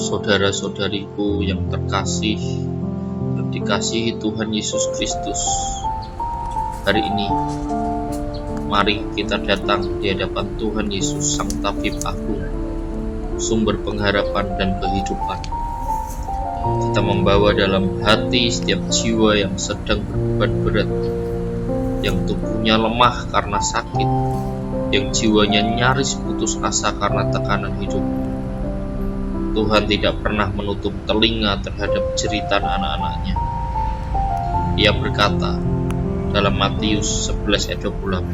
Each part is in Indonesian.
Saudara-saudariku yang terkasih, yang dikasihi Tuhan Yesus Kristus, hari ini mari kita datang di hadapan Tuhan Yesus Sang Tabib Agung, sumber pengharapan dan kehidupan. Kita membawa dalam hati setiap jiwa yang sedang berbeban berat, yang tubuhnya lemah karena sakit, yang jiwanya nyaris putus asa karena tekanan hidup. Tuhan tidak pernah menutup telinga terhadap jeritan anak-anaknya. Ia berkata dalam Matius 11 ayat 28,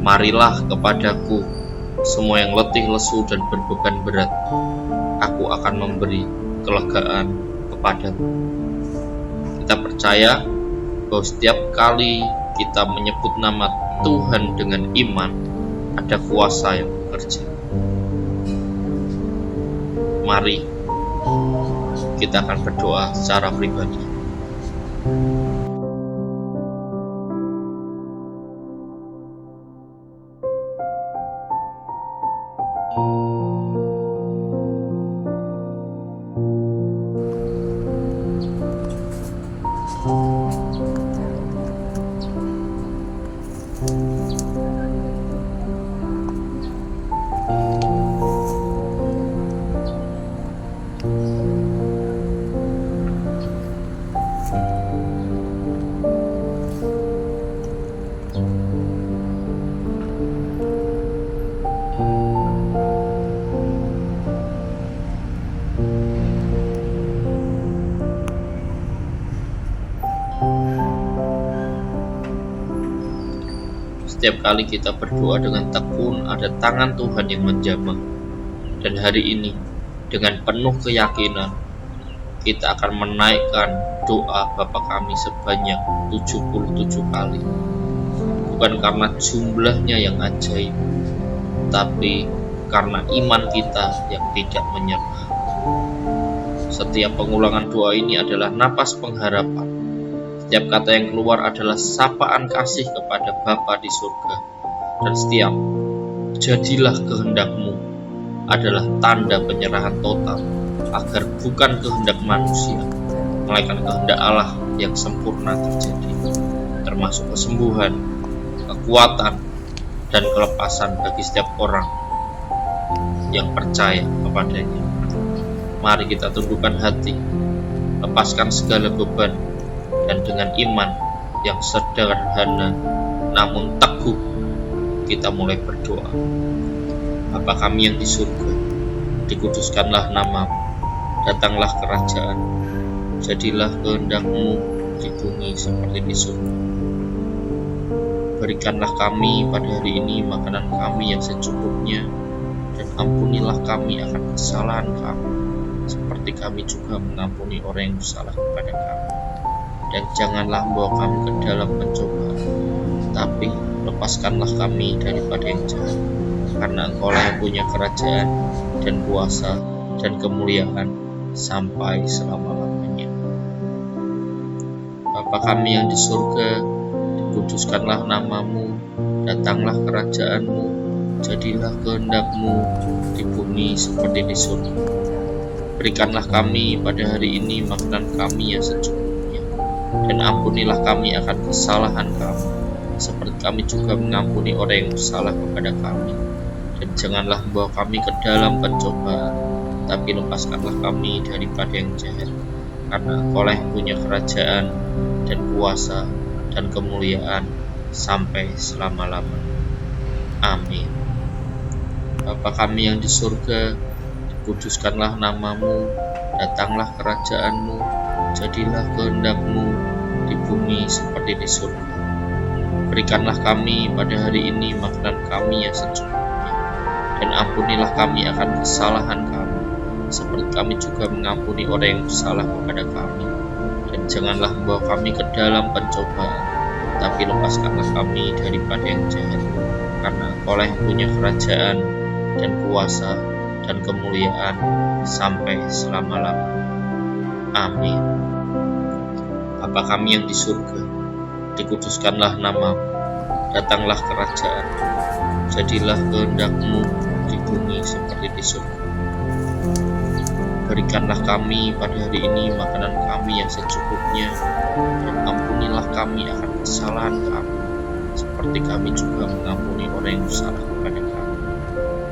"Marilah kepadaku semua yang letih lesu dan berbeban berat, aku akan memberi kelegaan kepadamu." Kita percaya bahwa setiap kali kita menyebut nama Tuhan dengan iman, ada kuasa yang bekerja. Mari kita akan berdoa secara pribadi. Setiap kali kita berdoa dengan tekun, ada tangan Tuhan yang menjamah. Dan hari ini, dengan penuh keyakinan, kita akan menaikkan doa Bapa kami sebanyak 77 kali. Bukan karena jumlahnya yang ajaib, tapi karena iman kita yang tidak menyerah. Setiap pengulangan doa ini adalah napas pengharapan. Setiap kata yang keluar adalah sapaan kasih kepada Bapa di surga. Dan setiap "jadilah kehendak-Mu" adalah tanda penyerahan total, agar bukan kehendak manusia, melainkan kehendak Allah yang sempurna terjadi, termasuk kesembuhan, kekuatan, dan kelepasan bagi setiap orang yang percaya kepadanya. Mari kita tundukkan hati, lepaskan segala beban, dan dengan iman yang sederhana namun teguh, kita mulai berdoa. Bapa kami yang di surga, dikuduskanlah nama-Mu, datanglah kerajaan, jadilah kehendak-Mu di bumi seperti di surga. Berikanlah kami pada hari ini makanan kami yang secukupnya, dan ampunilah kami akan kesalahan kami, seperti kami juga mengampuni orang yang bersalah kepada kami. Dan janganlah membawa kami ke dalam pencobaan, tapi lepaskanlah kami daripada yang jahat, karena Engkau-lah yang punya kerajaan dan kuasa dan kemuliaan sampai selama-lamanya. Bapa kami yang di surga, dikuduskanlah nama-Mu, datanglah kerajaan-Mu, jadilah kehendak-Mu di bumi seperti di surga. Berikanlah kami pada hari ini makanan kami yang secukupnya, dan ampunilah kami akan kesalahan kami, seperti kami juga mengampuni orang yang bersalah kepada kami. Dan janganlah membawa kami ke dalam pencobaan, tapi lepaskanlah kami daripada yang jahat, karena Engkau-lah yang punya kerajaan dan kuasa dan kemuliaan sampai selama-lamanya. Amin. Bapa kami yang di surga, dikuduskanlah nama-Mu, datanglah kerajaan-Mu, jadilah kehendak-Mu di bumi seperti di surga. Berikanlah kami pada hari ini makanan kami yang secukupnya, dan ampunilah kami akan kesalahan kami, seperti kami juga mengampuni orang yang bersalah kepada kami. Dan janganlah membawa kami ke dalam pencobaan, tapi lepaskanlah kami daripada yang jahat, karena Engkau-lah yang punya kerajaan dan kuasa dan kemuliaan sampai selama-lamanya. Amin. Bapa kami yang di surga, dikuduskanlah nama-Mu, datanglah kerajaan, jadilah kehendak-Mu di bumi seperti di surga. Berikanlah kami pada hari ini makanan kami yang secukupnya, dan ampunilah kami akan kesalahan kami, seperti kami juga mengampuni orang yang bersalah kepada kami.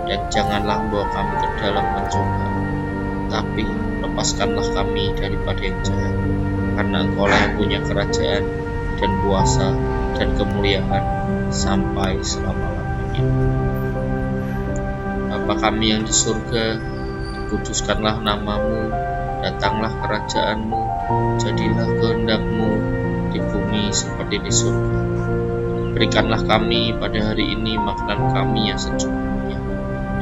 Dan janganlah membawa kami ke dalam pencobaan, tapi lepaskanlah kami daripada yang jahat. Karena Engkaulah yang punya kerajaan, dan kuasa, dan kemuliaan, sampai selama-lamanya. Bapa kami yang di surga, dikuduskanlah namamu, datanglah kerajaanmu, jadilah kehendak-Mu di bumi seperti di surga. Berikanlah kami pada hari ini makanan kami yang secukupnya,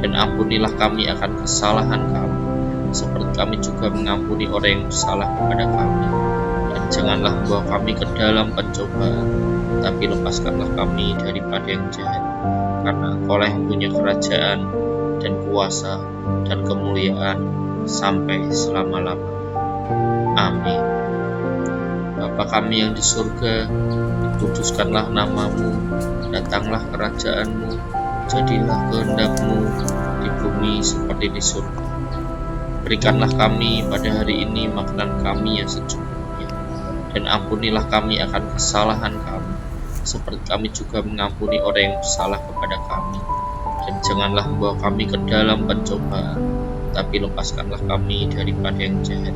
dan ampunilah kami akan kesalahan kami, seperti kami juga mengampuni orang yang bersalah kepada kami. Dan janganlah membawa kami ke dalam pencobaan, tapi lepaskanlah kami daripada yang jahat. Karena Engkaulah yang punya kerajaan, dan kuasa, dan kemuliaan, sampai selama-lamanya. Amin. Bapa kami yang di surga, dikuduskanlah namamu, datanglah kerajaanmu, jadilah kehendak-Mu di bumi seperti di surga. Berikanlah kami pada hari ini makanan kami yang secukupnya, dan ampunilah kami akan kesalahan kami, seperti kami juga mengampuni orang yang bersalah kepada kami. Dan janganlah membawa kami ke dalam pencobaan, tapi lepaskanlah kami daripada yang jahat.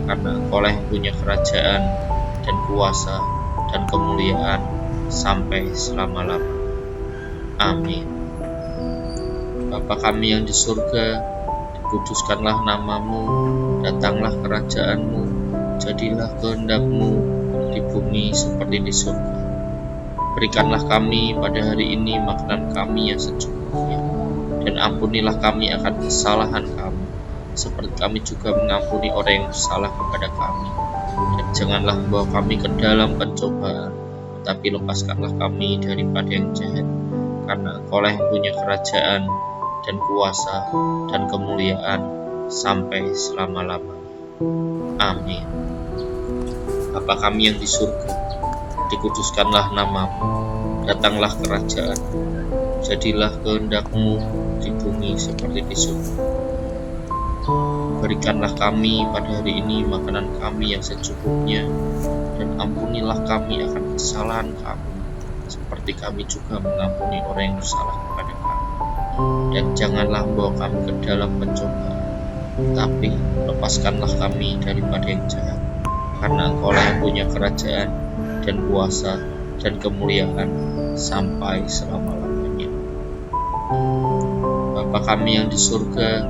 Karena Engkaulah yang punya kerajaan, dan kuasa, dan kemuliaan, sampai selama-lamanya. Amin. Bapa kami yang di surga, dikuduskanlah namamu, datanglah kerajaanmu, jadilah kehendak-Mu di bumi seperti di surga. Berikanlah kami pada hari ini makanan kami yang secukupnya, dan ampunilah kami akan kesalahan kami, seperti kami juga mengampuni orang yang bersalah kepada kami. Dan janganlah membawa kami ke dalam pencobaan, tapi lepaskanlah kami daripada yang jahat. Karena Engkaulah yang punya kerajaan, dan kuasa, dan kemuliaan, sampai selama-lamanya. Amin. Bapa kami yang di surga, dikuduskanlah namamu, datanglah kerajaan, jadilah kehendak-Mu di bumi seperti di surga. Berikanlah kami pada hari ini makanan kami yang secukupnya, dan ampunilah kami akan kesalahan kami, seperti kami juga mengampuni orang yang bersalah kepada kami. Dan janganlah membawa kami ke dalam pencobaan, tapi lepaskanlah kami daripada yang jahat. Karena Engkaulah yang punya kerajaan, dan kuasa, dan kemuliaan, sampai selama-lamanya. Bapa kami yang di surga,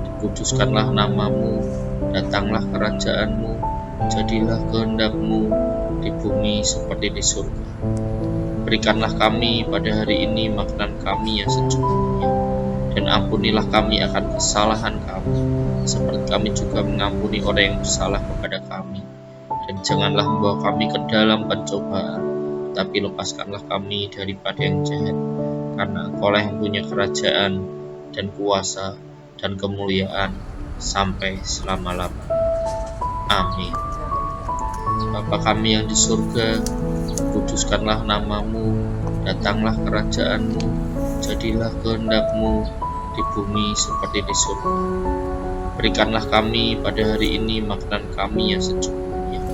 dikuduskanlah namamu, datanglah kerajaanmu, jadilah kehendak-Mu di bumi seperti di surga. Berikanlah kami pada hari ini makanan kami yang secukupnya, dan ampunilah kami akan kesalahan kami, seperti kami juga mengampuni orang yang bersalah kepada kami. Dan janganlah membawa kami ke dalam pencobaan, tapi lepaskanlah kami daripada yang jahat. Karena Engkaulah yang punya kerajaan, dan kuasa, dan kemuliaan, sampai selama-lamanya. Amin. Bapa kami yang di surga, kuduskanlah namamu, datanglah kerajaanmu, jadilah kehendak-Mu di bumi seperti di surga. Berikanlah kami pada hari ini makanan kami yang secukupnya,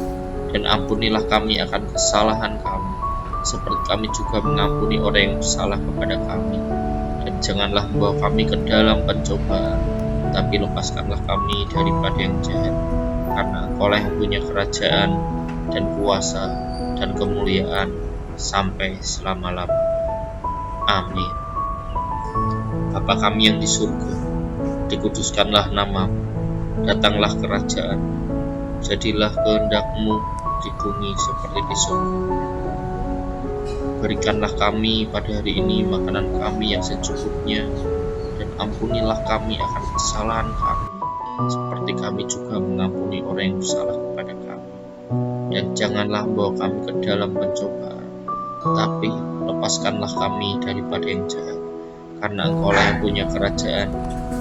dan ampunilah kami akan kesalahan kami, seperti kami juga mengampuni orang yang bersalah kepada kami. Dan janganlah membawa kami ke dalam pencobaan, tapi lepaskanlah kami daripada yang jahat. Karena Engkaulah yang punya kerajaan, dan kuasa, dan kemuliaan, sampai selama-lamanya. Amin. Bapa kami yang di surga, dikuduskanlah namamu, datanglah kerajaan, jadilah kehendak-Mu di bumi seperti di surga. Berikanlah kami pada hari ini makanan kami yang secukupnya, dan ampunilah kami akan kesalahan kami, seperti kami juga mengampuni orang yang bersalah kepada kami. Dan janganlah membawa kami ke dalam pencobaan, tapi lepaskanlah kami daripada yang jahat. Karena Engkaulah yang punya kerajaan,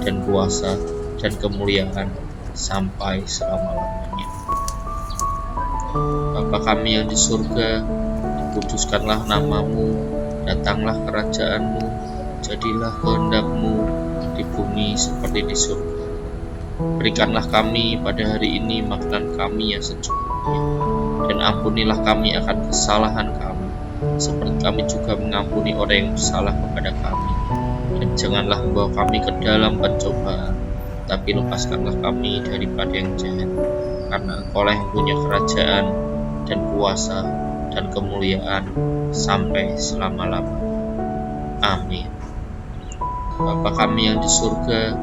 dan kuasa, dan kemuliaan, sampai selama-lamanya. Bapa kami yang di surga, dikuduskanlah namamu, datanglah kerajaanmu, jadilah kehendak-Mu di bumi seperti di surga. Berikanlah kami pada hari ini makanan kami yang secukupnya, dan ampunilah kami akan kesalahan kami, seperti kami juga mengampuni orang yang bersalah kepada kami. Dan janganlah membawa kami ke dalam pencobaan, tapi lepaskanlah kami daripada yang jahat. Karena Engkaulah yang punya kerajaan, dan kuasa, dan kemuliaan, sampai selama-lamanya. Amin. Bapa kami yang di surga,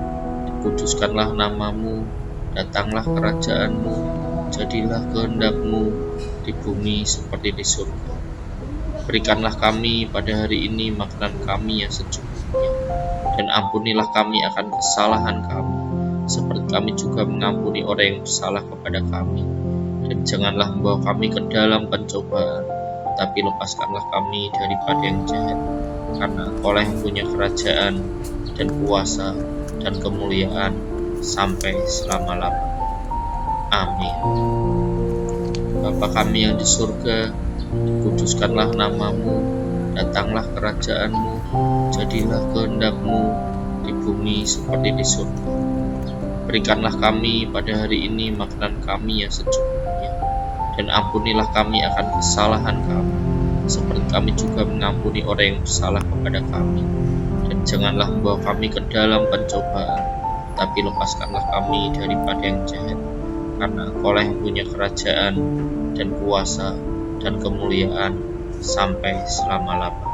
dikuduskanlah namamu, datanglah kerajaanmu, jadilah kehendak-Mu di bumi seperti di surga. Berikanlah kami pada hari ini makanan kami yang secukupnya, dan ampunilah kami akan kesalahan kami, seperti kami juga mengampuni orang yang bersalah kepada kami. Dan janganlah membawa kami ke dalam pencobaan, tapi lepaskanlah kami daripada yang jahat. Karena Engkaulah yang punya kerajaan, dan kuasa, dan kemuliaan, sampai selama-lamanya. Amin. Bapa kami yang di surga, dikuduskanlah namamu, datanglah kerajaanmu, jadilah kehendak-Mu di bumi seperti di surga. Berikanlah kami pada hari ini makanan kami yang secukupnya, dan ampunilah kami akan kesalahan kami, seperti kami juga mengampuni orang yang bersalah kepada kami. Dan janganlah membawa kami ke dalam pencobaan, tapi lepaskanlah kami daripada yang jahat. Karena Engkaulah yang punya kerajaan, dan kuasa, dan kemuliaan, sampai selama-lamanya.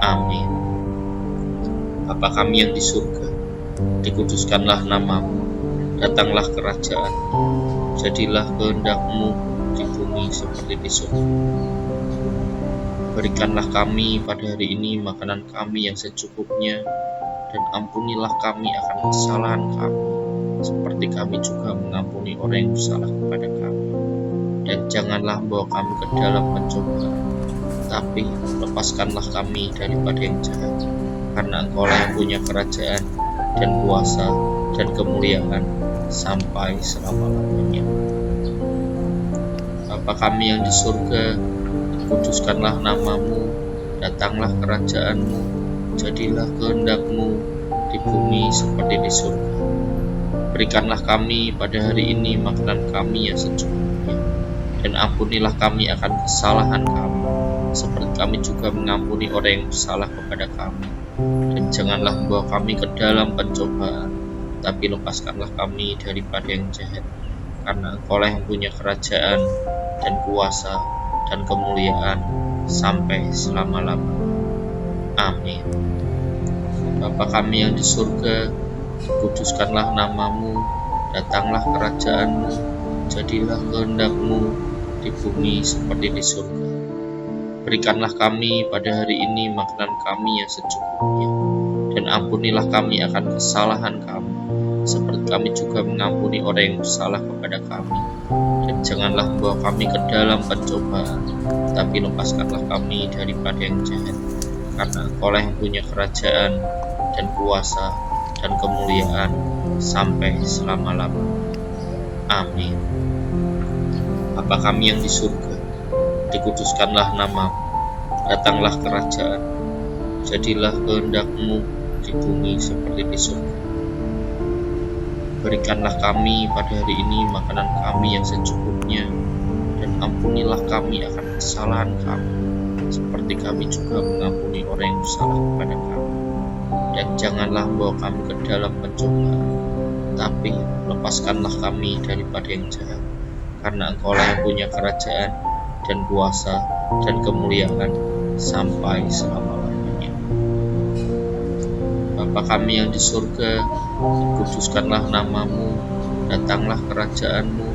Amin. Bapa kami yang di surga, dikuduskanlah namamu, datanglah kerajaan-Mu, jadilah kehendak-Mu di bumi seperti di surga. Berikanlah kami pada hari ini makanan kami yang secukupnya, dan ampunilah kami akan kesalahan kami, seperti kami juga mengampuni orang yang bersalah kepada kami. Dan janganlah membawa kami ke dalam pencobaan, tapi lepaskanlah kami daripada yang jahat. Karena Engkaulah yang punya kerajaan, dan kuasa, dan kemuliaan, sampai selama-lamanya. Bapa kami yang di surga, dikuduskanlah namamu, datanglah kerajaanmu, jadilah kehendak-Mu di bumi seperti di surga. Berikanlah kami pada hari ini makanan kami yang secukupnya, dan ampunilah kami akan kesalahan kami, seperti kami juga mengampuni orang yang bersalah kepada kami. Dan janganlah membawa kami ke dalam pencobaan, tapi lepaskanlah kami daripada yang jahat. Karena Engkaulah yang punya kerajaan, dan kuasa, dan kemuliaan, sampai selama-lamanya. Amin. Bapa kami yang di surga, dikuduskanlah namamu, datanglah kerajaanmu, jadilah kehendak-Mu di bumi seperti di surga. Berikanlah kami pada hari ini makanan kami yang secukupnya, dan ampunilah kami akan kesalahan kami, seperti kami juga mengampuni orang yang bersalah kepada kami. Dan janganlah membawa kami ke dalam pencobaan, tapi lepaskanlah kami daripada yang jahat. Karena Engkaulah yang punya kerajaan, dan kuasa, dan kemuliaan, sampai selama-lamanya. Amin. Bapa kami yang di surga, dikuduskanlah namamu, datanglah kerajaan, jadilah kehendak-Mu di bumi seperti di surga. Berikanlah kami pada hari ini makanan kami yang secukupnya, dan ampunilah kami akan kesalahan kami, seperti kami juga mengampuni orang yang bersalah kepada kami. Dan janganlah membawa kami ke dalam pencobaan, tapi lepaskanlah kami daripada yang jahat. Karena Engkaulah yang punya kerajaan, dan kuasa, dan kemuliaan, sampai selama-lamanya. Bapa kami yang di surga, dikuduskanlah namamu, datanglah kerajaanmu,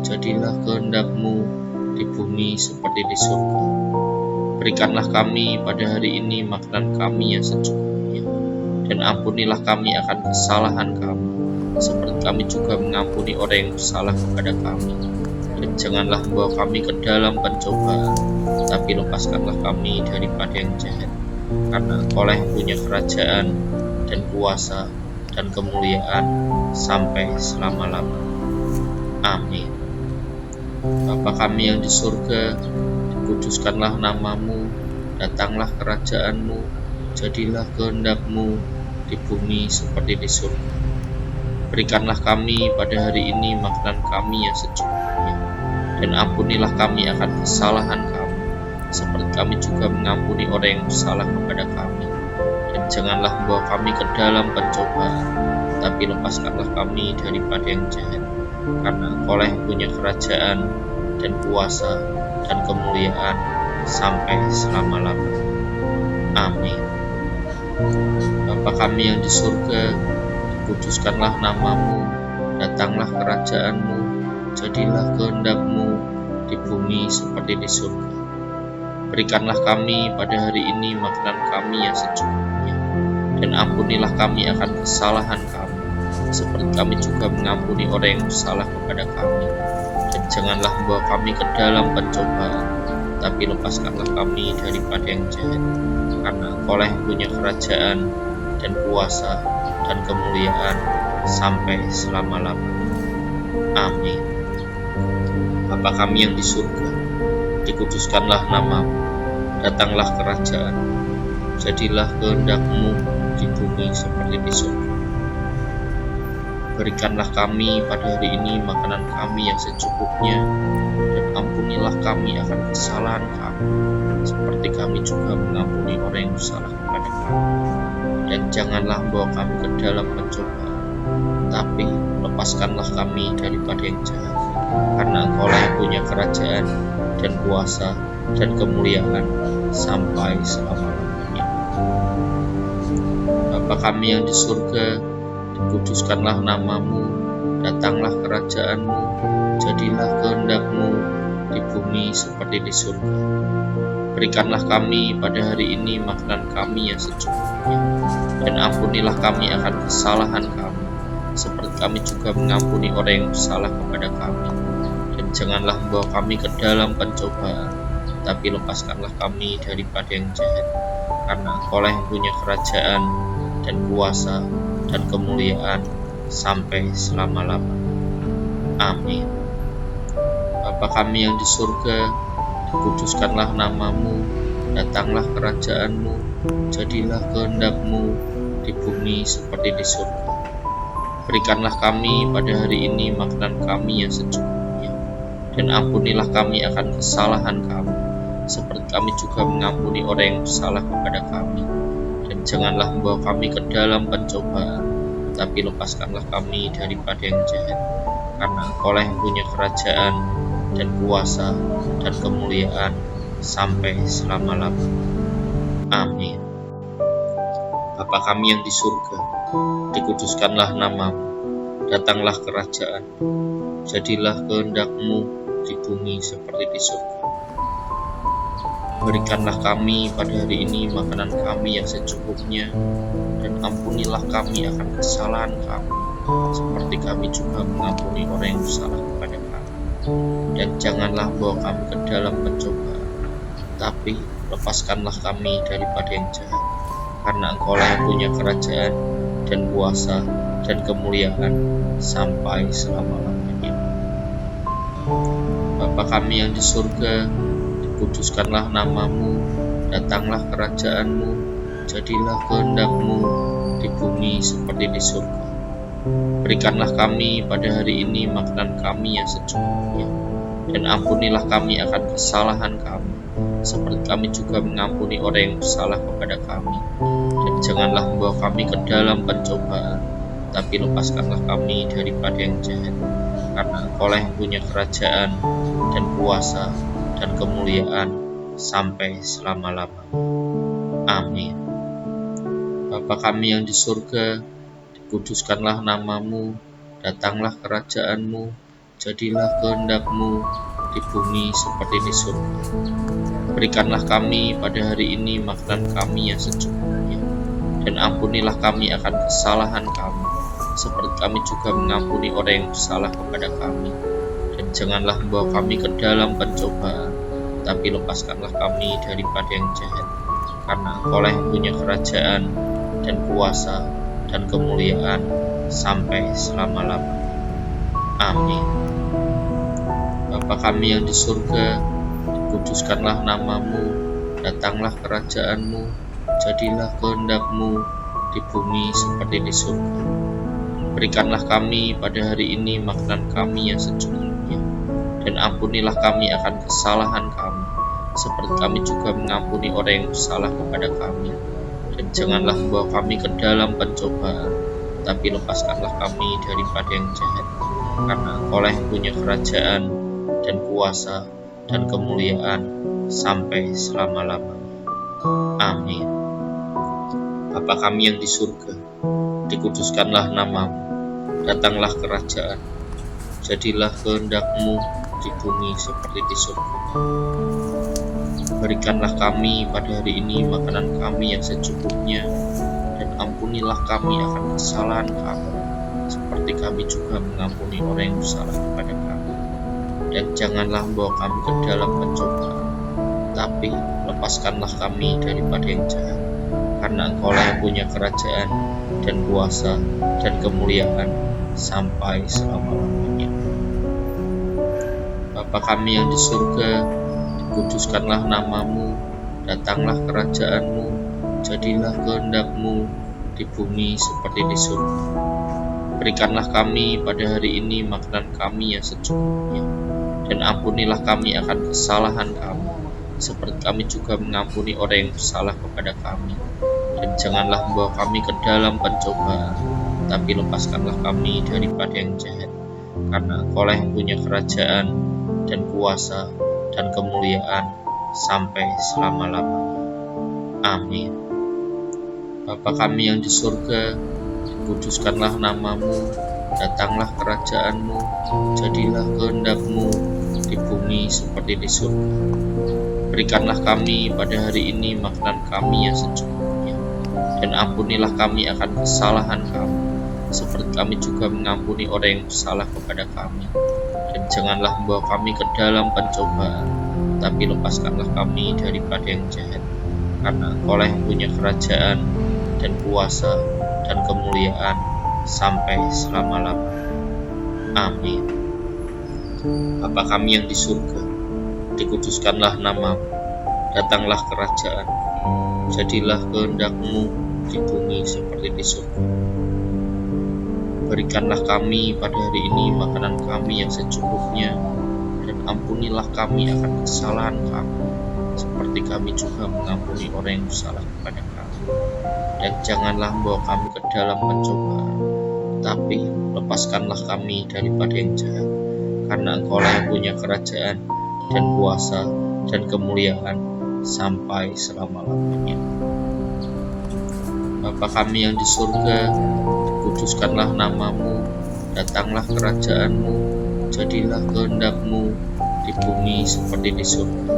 jadilah kehendak-Mu di bumi seperti di surga. Berikanlah kami pada hari ini makanan kami yang secukupnya, dan ampunilah kami akan kesalahan kami, seperti kami juga mengampuni orang yang bersalah kepada kami. Dan janganlah membawa kami ke dalam pencobaan, tapi lepaskanlah kami daripada yang jahat. Karena Engkaulah yang punya kerajaan, dan kuasa, dan kemuliaan, sampai selama-lamanya. Amin. Bapa kami yang di surga, dikuduskanlah namamu, datanglah kerajaanmu, jadilah kehendak-Mu di bumi seperti di surga. Berikanlah kami pada hari ini makanan kami yang secukupnya, dan ampunilah kami akan kesalahan kami, seperti kami juga mengampuni orang yang bersalah kepada kami. Dan janganlah membawa kami ke dalam pencobaan, tapi lepaskanlah kami daripada yang jahat. Karena Engkaulah yang punya kerajaan, dan kuasa, dan kemuliaan, sampai selama-lamanya. Amin. Bapa kami yang di surga, dikuduskanlah namamu, datanglah kerajaanmu, jadilah kehendak-Mu di bumi seperti di surga. Berikanlah kami pada hari ini makanan kami yang secukupnya, dan ampunilah kami akan kesalahan kami, seperti kami juga mengampuni orang yang bersalah kepada kami. Dan janganlah membawa kami ke dalam pencobaan, tapi lepaskanlah kami daripada yang jahat. Karena Engkaulah yang punya kerajaan, dan kuasa, dan kemuliaan, sampai selama-lamanya. Amin. Bapa kami yang di surga, dikuduskanlah namamu, datanglah kerajaan, jadilah kehendak-Mu di bumi seperti di surga. Berikanlah kami pada hari ini makanan kami yang secukupnya, dan ampunilah kami akan kesalahan kami, seperti kami juga mengampuni orang yang bersalah kepada kami. Dan janganlah membawa kami ke dalam pencobaan, tapi lepaskanlah kami daripada yang jahat. Karena Engkaulah yang punya kerajaan, dan kuasa, dan kemuliaan, sampai selama-lamanya. Bapa kami yang di surga, dikuduskanlah namamu, datanglah kerajaan-Mu, jadilah kehendak-Mu di bumi seperti di surga. Berikanlah kami pada hari ini makanan kami yang secukupnya, dan ampunilah kami akan kesalahan kami, seperti kami juga mengampuni orang yang bersalah kepada kami. Dan janganlah membawa kami ke dalam pencobaan, tapi lepaskanlah kami daripada yang jahat. Karena Engkaulah yang punya kerajaan, dan kuasa, dan kemuliaan, sampai selama-lamanya. Amin. Bapa kami yang di surga, dikuduskanlah namamu, datanglah kerajaan-Mu, jadilah kehendak-Mu di bumi seperti di surga. Berikanlah kami pada hari ini makanan kami yang secukupnya, dan ampunilah kami akan kesalahan kami, seperti kami juga mengampuni orang yang bersalah kepada kami. Dan janganlah membawa kami ke dalam pencobaan, tapi lepaskanlah kami daripada yang jahat. Karena Engkaulah yang punya kerajaan, dan kuasa, dan kemuliaan, sampai selama-lamanya. Amin. Bapa kami yang di surga, dikuduskanlah namamu, datanglah kerajaan, jadilah kehendak-Mu di bumi seperti di surga. Berikanlah kami pada hari ini makanan kami yang secukupnya, dan ampunilah kami akan kesalahan kami, seperti kami juga mengampuni orang yang bersalah kepada kami. Dan janganlah membawa kami ke dalam pencobaan, tapi lepaskanlah kami daripada yang jahat. Karena Engkaulah yang punya kerajaan, dan kuasa, dan kemuliaan, sampai selama-lamanya. Bapa kami yang di surga, dikuduskanlah namamu, datanglah kerajaan-Mu, jadilah kehendak-Mu di bumi seperti di surga. Berikanlah kami pada hari ini makanan kami yang secukupnya, dan ampunilah kami akan kesalahan kami, seperti kami juga mengampuni orang yang bersalah kepada kami. Dan janganlah membawa kami ke dalam pencobaan, tapi lepaskanlah kami daripada yang jahat. Karena Engkaulah yang punya kerajaan, dan kuasa, dan kemuliaan, sampai selama-lamanya. Amin. Bapa kami yang di surga, dikuduskanlah namamu, datanglah kerajaan-Mu, jadilah kehendak-Mu di bumi seperti di surga. Berikanlah kami pada hari ini makanan kami yang secukupnya, dan ampunilah kami akan kesalahan kami, seperti kami juga mengampuni orang yang bersalah kepada kami. Dan janganlah membawa kami ke dalam pencobaan, tapi lepaskanlah kami daripada yang jahat. Karena Engkaulah yang punya kerajaan, dan kuasa, dan kemuliaan, sampai selama-lamanya. Amin. Bapa kami yang di surga, dikuduskanlah namamu, datanglah kerajaan-Mu, jadilah kehendak-Mu di bumi seperti di surga. Berikanlah kami pada hari ini makanan kami yang secukupnya, dan ampunilah kami akan kesalahan kami, seperti kami juga mengampuni orang yang bersalah kepada kami. Dan janganlah membawa kami ke dalam pencobaan, tapi lepaskanlah kami daripada yang jahat. Karena Engkaulah yang punya kerajaan, dan kuasa, dan kemuliaan, sampai selama-lamanya. Amin. Bapa kami yang di surga, dikuduskanlah namamu, datanglah kerajaan, jadilah kehendak-Mu di bumi seperti di surga. Berikanlah kami pada hari ini makanan kami yang secukupnya, dan ampunilah kami akan kesalahan kami, seperti kami juga mengampuni orang yang bersalah kepada kami. Dan janganlah membawa kami ke dalam pencobaan, tapi lepaskanlah kami daripada yang jahat. Karena Engkaulah yang punya kerajaan, dan kuasa, dan kemuliaan, sampai selama-lamanya. Bapa kami yang di surga, kuduskanlah namamu, datanglah kerajaan-Mu, jadilah kehendak-Mu di bumi seperti di surga. Berikanlah kami pada hari ini makanan kami yang secukupnya, dan ampunilah kami akan kesalahan kami, seperti kami juga mengampuni orang yang bersalah kepada kami. Dan janganlah membawa kami ke dalam pencobaan, tapi lepaskanlah kami daripada yang jahat. Karena Engkaulah yang punya kerajaan, dan kuasa, dan kemuliaan, sampai selama-lamanya. Amin. Bapa kami yang di surga, kuduskanlah namamu, datanglah kerajaan-Mu, jadilah kehendak-Mu di bumi seperti di surga. Berikanlah kami pada hari ini makanan kami yang secukupnya, dan ampunilah kami akan kesalahan kami, seperti kami juga mengampuni orang yang bersalah kepada kami. Dan janganlah membawa kami ke dalam pencobaan, tapi lepaskanlah kami daripada yang jahat. Karena Engkaulah yang punya kerajaan, dan kuasa, dan kemuliaan, sampai selama-lamanya. Amin. Bapa kami yang di surga, dikuduskanlah namamu, datanglah kerajaan, jadilah kehendak-Mu di bumi seperti di surga. Berikanlah kami pada hari ini makanan kami yang secukupnya, dan ampunilah kami akan kesalahan kami, seperti kami juga mengampuni orang yang bersalah kepada kami. Dan janganlah membawa kami ke dalam pencobaan, tapi lepaskanlah kami daripada yang jahat. Karena Engkaulah yang punya kerajaan, dan kuasa, dan kemuliaan, sampai selama-lamanya. Bapa kami yang di surga, kuduskanlah namamu, datanglah kerajaan-Mu, jadilah kehendak-Mu di bumi seperti di surga.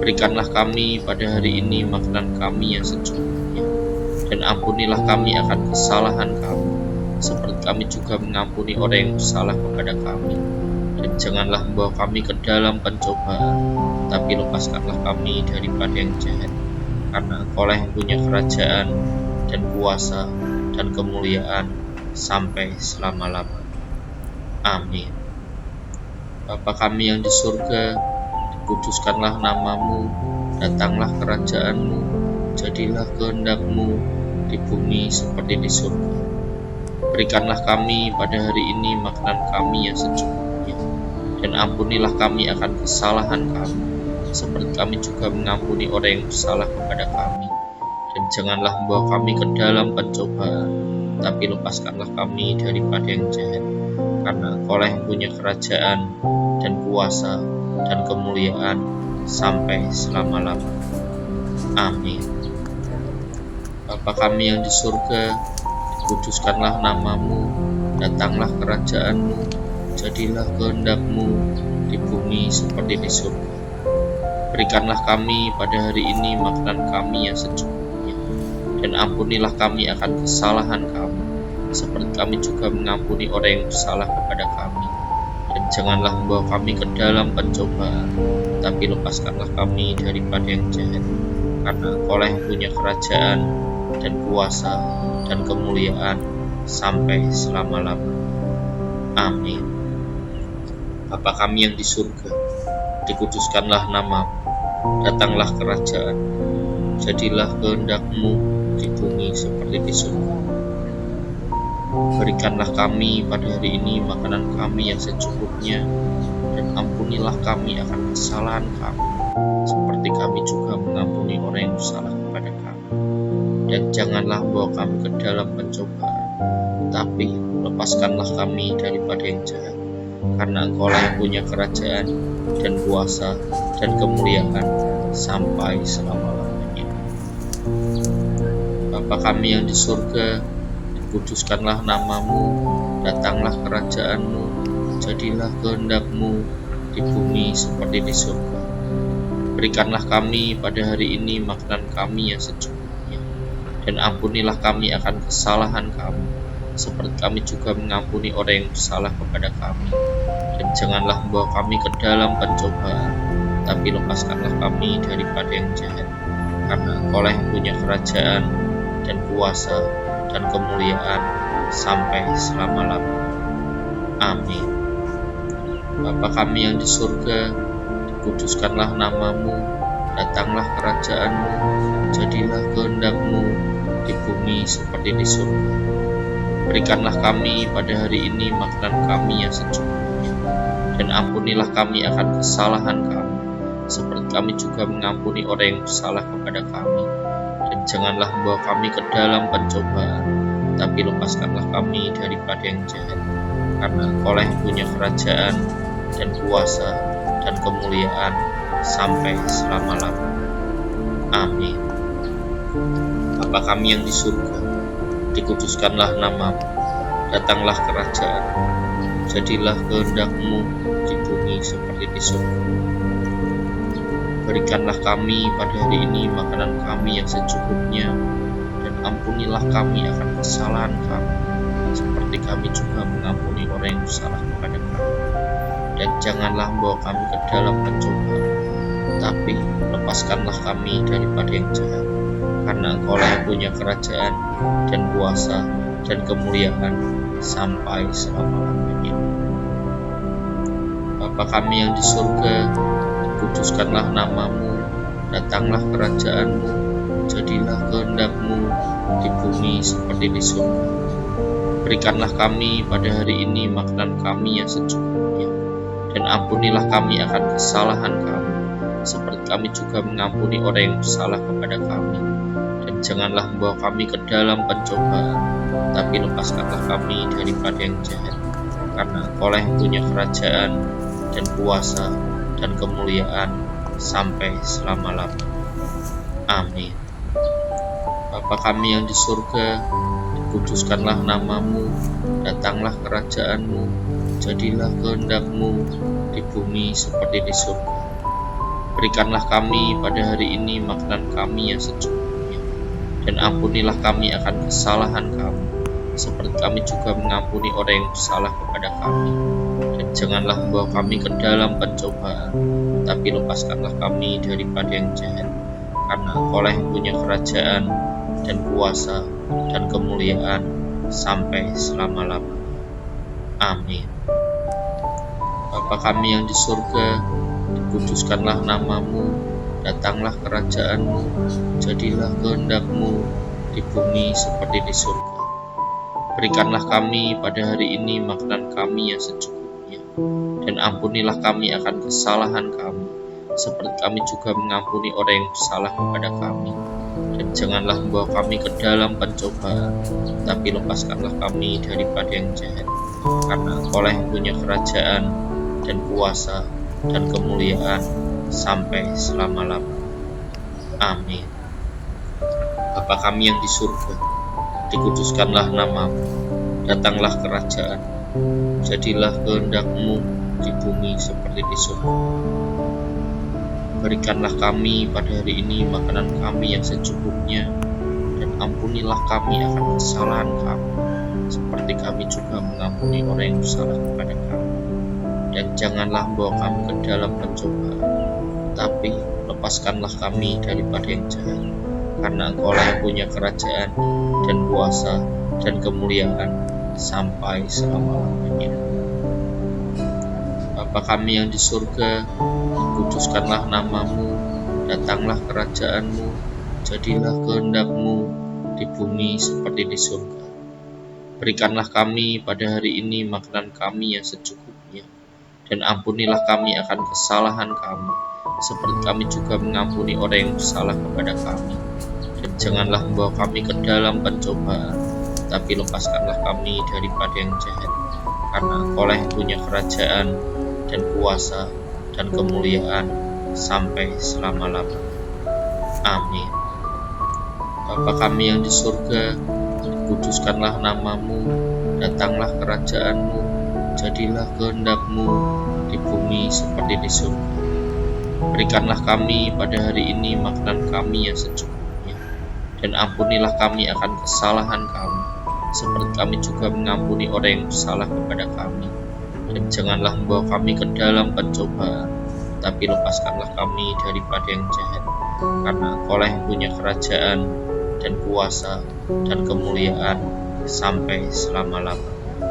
Berikanlah kami pada hari ini makanan kami yang secukupnya, dan ampunilah kami akan kesalahan kami, seperti kami juga mengampuni orang yang bersalah kepada kami. Dan janganlah membawa kami ke dalam pencobaan, tapi lepaskanlah kami daripada yang jahat. Karena Engkaulah yang punya kerajaan, dan kuasa, dan kemuliaan, sampai selama-lamanya. Amin. Bapa kami yang di surga, dikuduskanlah namamu, datanglah kerajaan-Mu, jadilah kehendak-Mu di bumi seperti di surga. Berikanlah kami pada hari ini makanan kami yang secukupnya, dan ampunilah kami akan kesalahan kami, seperti kami juga mengampuni orang yang bersalah kepada kami. Dan janganlah membawa kami ke dalam pencobaan, tapi lepaskanlah kami daripada yang jahat. Karena Engkaulah yang punya kerajaan, dan kuasa, dan kemuliaan, sampai selama-lamanya. Amin. Bapa kami yang di surga, kuduskanlah namamu, datanglah kerajaan-Mu, jadilah kehendak-Mu di bumi seperti di surga. Berikanlah kami pada hari ini makanan kami yang secukupnya, dan ampunilah kami akan kesalahan kami, seperti kami juga mengampuni orang yang bersalah kepada kami. Dan janganlah membawa kami ke dalam pencobaan, tapi lepaskanlah kami daripada yang jahat. Karena Engkaulah yang punya kerajaan, dan kuasa, dan kemuliaan, sampai selama-lamanya. Amin. Bapa kami yang di surga, dikuduskanlah namamu, datanglah kerajaan, jadilah kehendak-Mu di bumi seperti di surga. Berikanlah kami pada hari ini makanan kami yang secukupnya, dan ampunilah kami akan kesalahan kami, seperti kami juga mengampuni orang yang bersalah kepada kami. Dan janganlah membawa kami ke dalam pencobaan, tapi lepaskanlah kami daripada yang jahat. Karena Engkau lah yang punya kerajaan, dan kuasa, dan kemuliaan, sampai selama-lamanya. Bapa kami yang di surga, dikuduskanlah namamu, datanglah kerajaanmu, jadilah kehendak-Mu di bumi seperti di surga. Berikanlah kami pada hari ini makanan kami yang secukupnya, dan ampunilah kami akan kesalahan kami, seperti kami juga mengampuni orang yang bersalah kepada kami. Dan janganlah membawa kami ke dalam pencobaan, tapi lepaskanlah kami daripada yang jahat. Karena Engkau lah yang punya kerajaan, dan kuasa, dan kemuliaan, sampai selama-lamanya. Amin. Bapa kami yang di surga, dikuduskanlah namamu, datanglah kerajaanmu, jadilah kehendak-Mu di bumi seperti di surga. Berikanlah kami pada hari ini makanan kami yang secukupnya, dan ampunilah kami akan kesalahan kami, seperti kami juga mengampuni orang yang bersalah kepada kami. Dan janganlah membawa kami ke dalam pencobaan, tapi lepaskanlah kami daripada yang jahat. Karena Engkau lah yang punya kerajaan, dan kuasa, dan kemuliaan, sampai selama-lamanya. Amin. Bapa kami yang di surga, dikuduskanlah namamu, datanglah kerajaan, jadilah kehendak-Mu di bumi seperti di surga. Berikanlah kami pada hari ini makanan kami yang secukupnya, dan ampunilah kami akan kesalahan kami, seperti kami juga mengampuni orang yang bersalah kepada kami. Dan janganlah membawa kami ke dalam pencobaan, tapi lepaskanlah kami daripada yang jahat. Karena Engkau lah yang punya kerajaan, dan kuasa, dan kemuliaan, sampai selama-lamanya. Bapa kami yang di surga, dikuduskanlah namamu, datanglah kerajaanmu, jadilah kehendak-Mu di bumi seperti di surga. Berikanlah kami pada hari ini makanan kami yang secukupnya, dan ampunilah kami akan kesalahan kami, seperti kami juga mengampuni orang yang bersalah kepada kami. Dan janganlah membawa kami ke dalam pencobaan, tapi lepaskanlah kami daripada yang jahat. Karena Engkau lah yang punya kerajaan, dan kuasa, dan kemuliaan, sampai selama-lamanya. Amin. Bapa kami yang di surga, dikuduskanlah namamu, datanglah kerajaanmu, jadilah kehendak-Mu di bumi seperti di surga. Berikanlah kami pada hari ini makanan kami yang secukupnya, dan ampunilah kami akan kesalahan kami, seperti kami juga mengampuni orang yang bersalah kepada kami. Dan janganlah membawa kami ke dalam pencobaan, tapi lepaskanlah kami daripada yang jahat. Karena Engkau lah yang punya kerajaan, dan kuasa, dan kemuliaan, sampai selama-lamanya. Amin. Bapa kami yang di surga, dikuduskanlah namamu, datanglah kerajaanmu, jadilah kehendak-Mu di bumi seperti di surga. Berikanlah kami pada hari ini makanan kami yang secukupnya, dan ampunilah kami akan kesalahan kami, seperti kami juga mengampuni orang yang bersalah kepada kami. Dan janganlah membawa kami ke dalam pencobaan, tapi lepaskanlah kami daripada yang jahat. Karena Engkau lah yang punya kerajaan, dan kuasa, dan kemuliaan, sampai selama-lamanya. Amin. Bapa kami yang di surga, dikuduskanlah namamu, datanglah kerajaan, jadilah kehendak-Mu di bumi seperti di surga. Berikanlah kami pada hari ini makanan kami yang secukupnya, dan ampunilah kami akan kesalahan kami, seperti kami juga mengampuni orang yang bersalah kepada kami. Dan janganlah membawa kami ke dalam pencobaan, tapi lepaskanlah kami daripada yang jahat. Karena Engkau lah yang punya kerajaan, dan kuasa, dan kemuliaan, sampai selama-lamanya. Bapa kami yang di surga, dikuduskanlah namamu, datanglah kerajaanmu, jadilah kehendak-Mu di bumi seperti di surga. Berikanlah kami pada hari ini makanan kami yang secukupnya, dan ampunilah kami akan kesalahan kami, seperti kami juga mengampuni orang yang bersalah kepada kami. Dan janganlah membawa kami ke dalam pencobaan, tapi lepaskanlah kami daripada yang jahat. Karena Engkaulah yang punya kerajaan, dan kuasa, dan kemuliaan, sampai selama-lamanya. Amin. Bapa kami yang di surga, dikuduskanlah namamu, datanglah kerajaanmu, jadilah kehendak-Mu di bumi seperti di surga. Berikanlah kami pada hari ini makanan kami yang secukupnya, dan ampunilah kami akan kesalahan kami, seperti kami juga mengampuni orang yang bersalah kepada kami. Dan janganlah membawa kami ke dalam pencobaan, tapi lepaskanlah kami daripada yang jahat. Karena Engkaulah yang punya kerajaan, dan kuasa, dan kemuliaan, sampai selama-lamanya.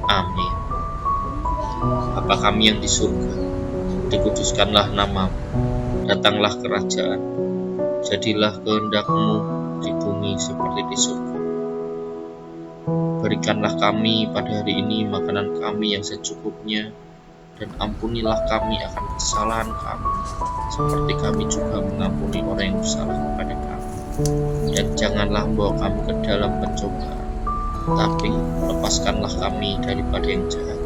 Amin. Bapa kami yang di surga, dikuduskanlah namamu, datanglah kerajaan, jadilah kehendak-Mu di bumi seperti di surga. Berikanlah kami pada hari ini makanan kami yang secukupnya, dan ampunilah kami akan kesalahan kami, seperti kami juga mengampuni orang yang bersalah kepada kami. Dan janganlah membawa kami ke dalam pencobaan, tapi lepaskanlah kami daripada yang jahat.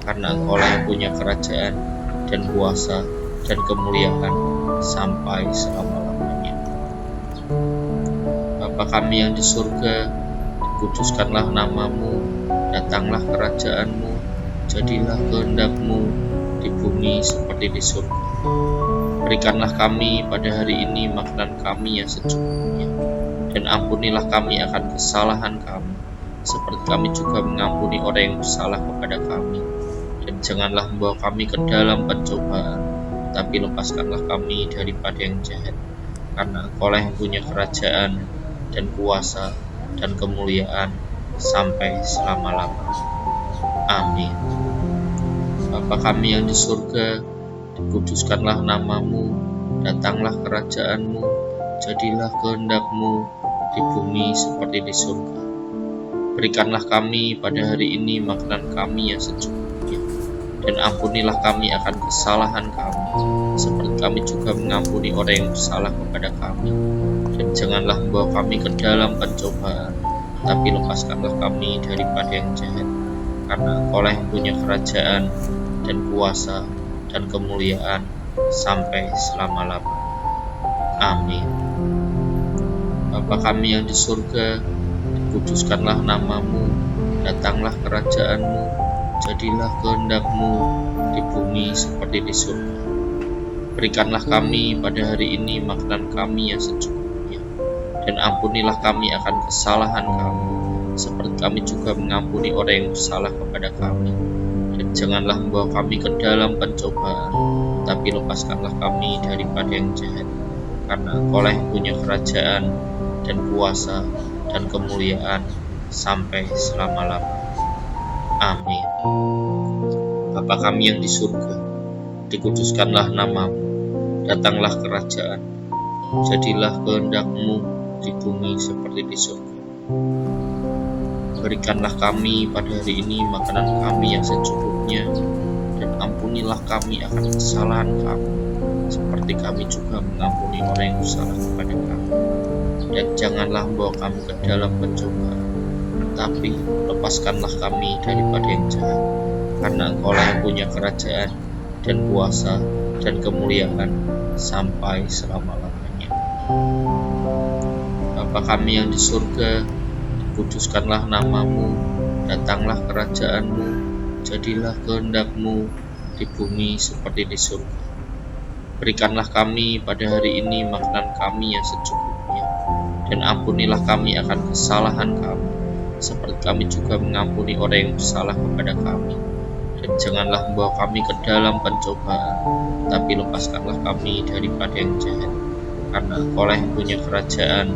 Karena Engkaulah yang punya kerajaan, dan kuasa, dan kemuliaan, sampai selama-lamanya. Bapa kami yang di surga, dikuduskanlah namamu, datanglah kerajaan-Mu, jadilah kehendak-Mu di bumi seperti di surga. Berikanlah kami pada hari ini makanan kami yang secukupnya, dan ampunilah kami akan kesalahan kami, seperti kami juga mengampuni orang yang bersalah kepada kami. Dan janganlah membawa kami ke dalam pencobaan, tapi lepaskanlah kami daripada yang jahat. Karena Engkaulah yang punya kerajaan, dan kuasa, dan kemuliaan, sampai selama-lamanya. Amin. Bapa kami yang di surga, dikuduskanlah namamu, datanglah kerajaan-Mu, jadilah kehendak-Mu di bumi seperti di surga. Berikanlah kami pada hari ini makanan kami yang secukupnya, dan ampunilah kami akan kesalahan kami, seperti kami juga mengampuni orang yang bersalah kepada kami. Dan janganlah membawa kami ke dalam pencobaan, tapi lepaskanlah kami daripada yang jahat. Karena Engkaulah yang punya kerajaan, dan kuasa, dan kemuliaan, sampai selama-lamanya. Amin. Bapa kami yang di surga, dikuduskanlah namamu, datanglah kerajaan-Mu, jadilah kehendak-Mu di bumi seperti di surga. Berikanlah kami pada hari ini makanan kami yang secukupnya, dan ampunilah kami akan kesalahan kami, seperti kami juga mengampuni orang yang bersalah kepada kami. Dan janganlah membawa kami ke dalam pencobaan, tapi lepaskanlah kami daripada yang jahat. Karena Engkaulah yang punya kerajaan, dan kuasa, dan kemuliaan, sampai selama-lamanya. Amin. Bapa kami yang di surga, dikuduskanlah namamu, datanglah kerajaan, jadilah kehendak-Mu di bumi seperti di surga. Berikanlah kami pada hari ini makanan kami yang secukupnya, dan ampunilah kami akan kesalahan kami, seperti kami juga mengampuni orang yang bersalah kepada kami. Dan janganlah membawa kami ke dalam pencobaan, tapi lepaskanlah kami daripada yang jahat. Karena Engkaulah yang punya kerajaan, dan kuasa, dan kemuliaan, sampai selama-lamanya. Bapa kami yang di surga, dikuduskanlah namamu, datanglah kerajaan-Mu, jadilah kehendak-Mu di bumi seperti di surga. Berikanlah kami pada hari ini makanan kami yang secukupnya, dan ampunilah kami akan kesalahan kami, seperti kami juga mengampuni orang yang bersalah kepada kami. Dan janganlah membawa kami ke dalam pencobaan, tapi lepaskanlah kami daripada yang jahat. Karena Engkaulah yang punya kerajaan,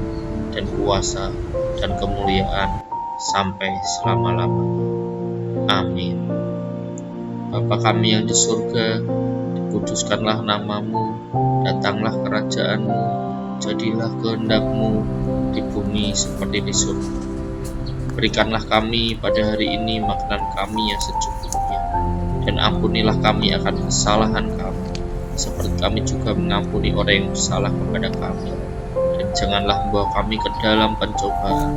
dan kuasa, dan kemuliaan, sampai selama-lamanya. Amin. Bapa kami yang di surga, dikuduskanlah namamu, datanglah kerajaan-Mu, jadilah kehendak-Mu di bumi seperti di surga. Berikanlah kami pada hari ini makanan kami yang secukupnya, dan ampunilah kami akan kesalahan kami, seperti kami juga mengampuni orang yang bersalah kepada kami. Dan janganlah membawa kami ke dalam pencobaan,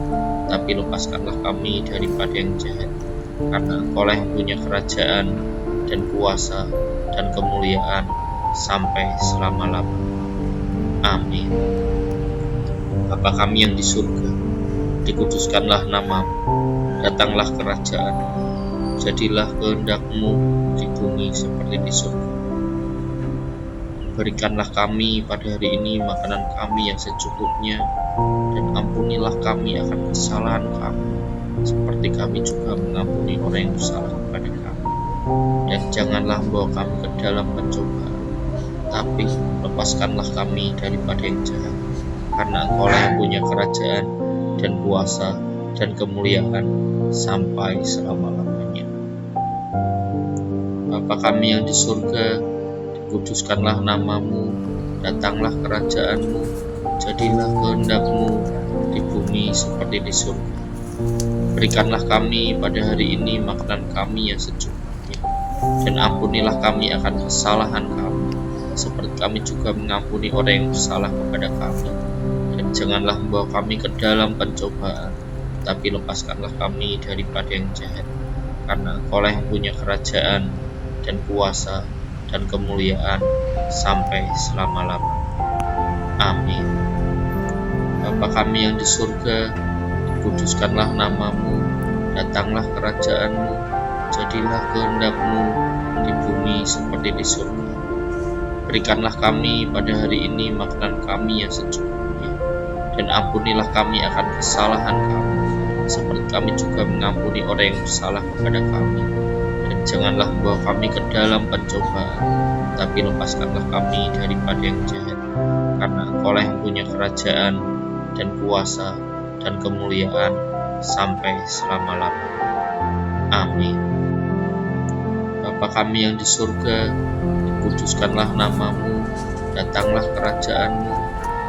tapi lepaskanlah kami daripada yang jahat. Karena Engkaulah yang punya kerajaan, dan kuasa, dan kemuliaan, sampai selama-lamanya. Amin. Bapa kami yang di surga, dikuduskanlah namamu, datanglah kerajaan-Mu, jadilah kehendak-Mu di bumi seperti di surga. Berikanlah kami pada hari ini makanan kami yang secukupnya, dan ampunilah kami akan kesalahan kami, seperti kami juga mengampuni orang yang bersalah kepada kami. Dan janganlah membawa kami ke dalam pencobaan, tapi lepaskanlah kami daripada yang jahat. Karena Engkaulah yang punya kerajaan, dan kuasa, dan kemuliaan, sampai selama-lamanya. Bapa kami yang di surga, dikuduskanlah namamu, datanglah kerajaan-Mu, jadilah kehendak-Mu di bumi seperti di surga. Berikanlah kami pada hari ini makanan kami yang secukupnya, dan ampunilah kami akan kesalahan kami, seperti kami juga mengampuni orang yang bersalah kepada kami. Dan janganlah membawa kami ke dalam pencobaan, tapi lepaskanlah kami daripada yang jahat. Karena Engkaulah yang punya kerajaan, dan kuasa, dan kemuliaan, sampai selama-lamanya. Amin. Bapa kami yang di surga, dikuduskanlah namamu, datanglah kerajaan-Mu, jadilah kehendak-Mu di bumi seperti di surga. Berikanlah kami pada hari ini makanan kami yang secukupnya, dan ampunilah kami akan kesalahan kami, seperti kami juga mengampuni orang yang bersalah kepada kami. Dan janganlah membawa kami ke dalam pencobaan, tapi lepaskanlah kami daripada yang jahat. Karena Engkaulah yang punya kerajaan, dan kuasa, dan kemuliaan, sampai selama-lamanya. Amin. Bapa kami yang di surga, dikuduskanlah namamu, datanglah kerajaan-Mu,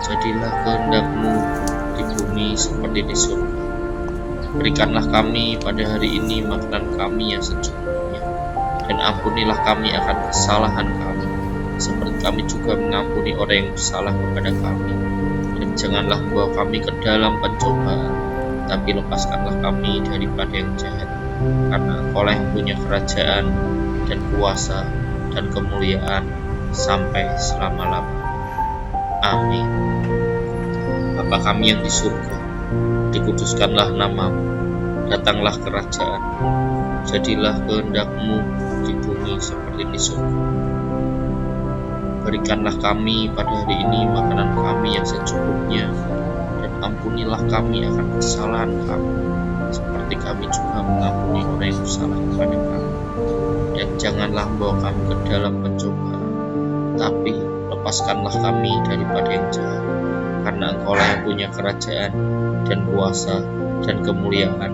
jadilah kehendak-Mu di bumi seperti di surga. Berikanlah kami pada hari ini makanan kami yang secukupnya, dan ampunilah kami akan kesalahan kami, seperti kami juga mengampuni orang yang bersalah kepada kami. Dan janganlah membawa kami ke dalam pencobaan, tapi lepaskanlah kami daripada yang jahat. Karena Engkaulah yang punya kerajaan, dan kuasa, dan kemuliaan, sampai selama-lamanya. Amin. Bapa kami yang di surga, dikuduskanlah namamu, datanglah kerajaan, jadilah kehendak-Mu di bumi seperti di surga. Berikanlah kami pada hari ini makanan kami yang secukupnya, dan ampunilah kami akan kesalahan kami, seperti kami juga mengampuni orang yang bersalah kepada kami. Dan janganlah membawa kami ke dalam pencobaan, tapi lepaskanlah kami daripada yang jahat. Karena Engkaulah yang punya kerajaan, dan kuasa, dan kemuliaan,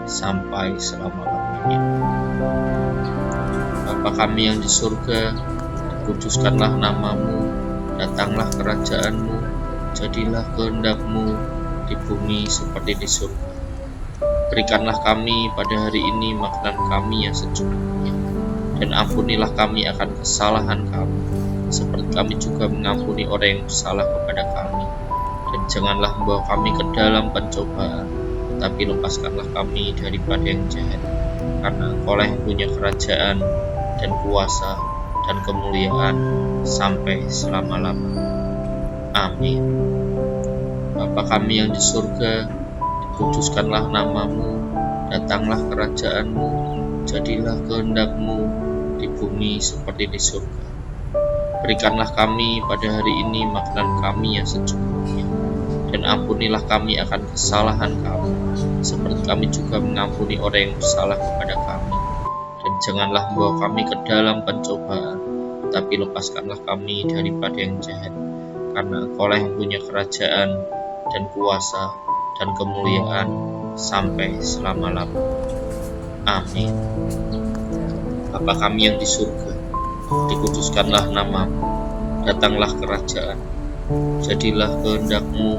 sampai selama-lamanya. Bapa kami yang di surga, dikuduskanlah namamu, datanglah kerajaan-Mu, jadilah kehendak-Mu di bumi seperti di surga. Berikanlah kami pada hari ini makanan kami yang secukupnya, dan ampunilah kami akan kesalahan kami, seperti kami juga mengampuni orang yang bersalah kepada kami. Dan janganlah membawa kami ke dalam pencobaan, tapi lepaskanlah kami daripada yang jahat. Karena Engkaulah yang punya kerajaan, dan kuasa, dan kemuliaan, sampai selama-lamanya. Amin. Bapa kami yang di surga, dikuduskanlah namamu, datanglah kerajaan-Mu, jadilah kehendak-Mu di bumi seperti di surga. Berikanlah kami pada hari ini makanan kami yang secukupnya, dan ampunilah kami akan kesalahan kami, seperti kami juga mengampuni orang yang bersalah kepada kami. Dan janganlah membawa kami ke dalam pencobaan, tapi lepaskanlah kami daripada yang jahat. Karena Engkaulah yang punya kerajaan, dan kuasa, dan kemuliaan, sampai selama-lamanya. Amin. Bapa kami yang di surga, dikuduskanlah namamu, datanglah kerajaan, jadilah kehendak-Mu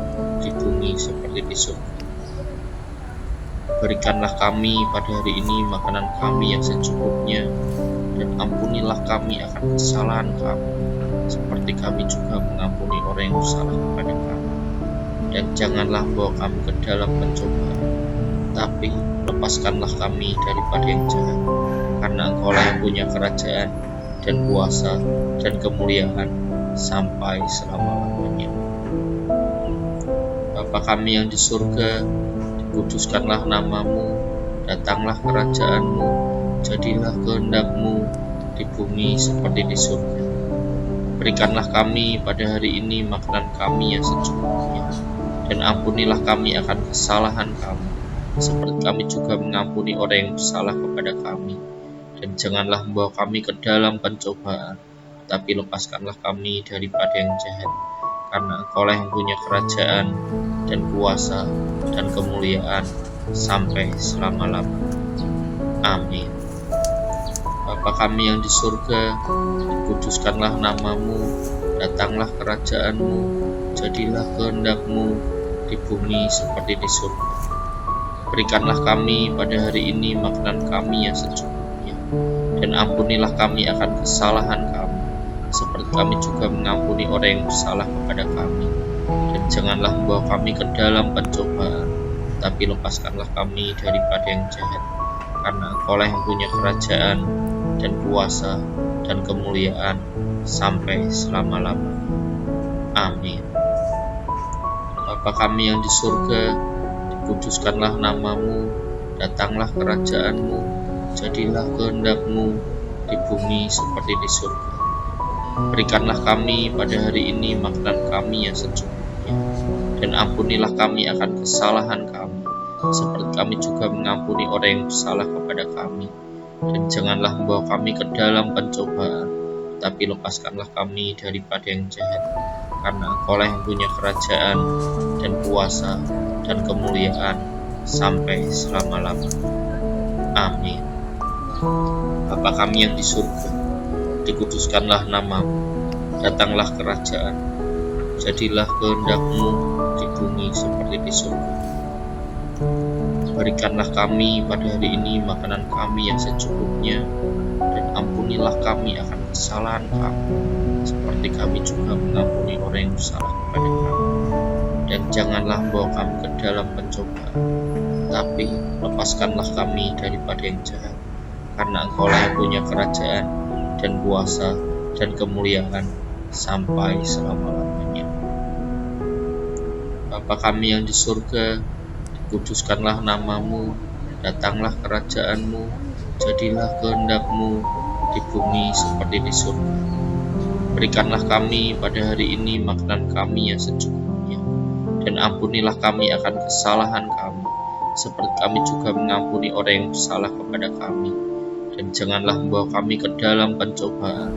di bumi seperti di surga. Berikanlah kami pada hari ini makanan kami yang secukupnya, dan ampunilah kami akan kesalahan kami, seperti kami juga mengampuni orang yang bersalah kepada kami. Dan janganlah membawa kami ke dalam pencobaan, tapi lepaskanlah kami daripada yang jahat, karena Engkau-lah yang punya kerajaan, dan kuasa, dan kemuliaan, sampai selama-lamanya. Bapa kami yang di surga, dikuduskanlah namamu, datanglah kerajaanmu, jadilah kehendak-Mu di bumi seperti di surga. Berikanlah kami pada hari ini makanan kami yang secukupnya, dan ampunilah kami akan kesalahan kami, seperti kami juga mengampuni orang yang bersalah kepada kami. Dan janganlah membawa kami ke dalam pencobaan, tapi lepaskanlah kami daripada yang jahat, karena Engkau-lah yang punya kerajaan, dan kuasa, dan kemuliaan, sampai selama-lamanya. Amin. Bapa kami yang di surga, dikuduskanlah namamu, datanglah kerajaanmu, jadilah kehendak-Mu di bumi seperti di surga. Berikanlah kami pada hari ini makanan kami yang secukupnya, dan ampunilah kami akan kesalahan kami, seperti kami juga mengampuni orang yang bersalah kepada kami. Dan janganlah membawa kami ke dalam pencobaan, tapi lepaskanlah kami daripada yang jahat, karena Engkau-lah yang punya kerajaan, dan kuasa, dan kemuliaan, sampai selama-lamanya. Amin. Bapa kami yang di surga, dikuduskanlah namamu, datanglah kerajaanmu, jadilah kehendak-Mu di bumi seperti di surga. Berikanlah kami pada hari ini makanan kami yang secukupnya, dan ampunilah kami akan kesalahan kami, seperti kami juga mengampuni orang yang bersalah kepada kami. Dan janganlah membawa kami ke dalam pencobaan, tapi lepaskanlah kami daripada yang jahat, karena Engkau-lah yang punya kerajaan, dan kuasa, dan kemuliaan, sampai selama-lamanya. Amin. Bapa kami yang di surga, dikuduskanlah namamu, datanglah kerajaan, jadilah kehendak-Mu di bumi seperti di surga. Berikanlah kami pada hari ini makanan kami yang secukupnya, dan ampunilah kami akan kesalahan kami, seperti kami juga mengampuni orang yang bersalah kepada kami. Dan janganlah membawa kami ke dalam pencobaan, tapi lepaskanlah kami daripada yang jahat, karena Engkau-lah yang punya kerajaan, dan kuasa, dan kemuliaan, sampai selama-lamanya. Bapa kami yang di surga, kuduskanlah namamu, datanglah kerajaanmu, jadilah kehendak-Mu di bumi seperti di surga. Berikanlah kami pada hari ini makanan kami yang secukupnya, dan ampunilah kami akan kesalahan kami, seperti kami juga mengampuni orang yang bersalah kepada kami. Dan janganlah membawa kami ke dalam pencobaan,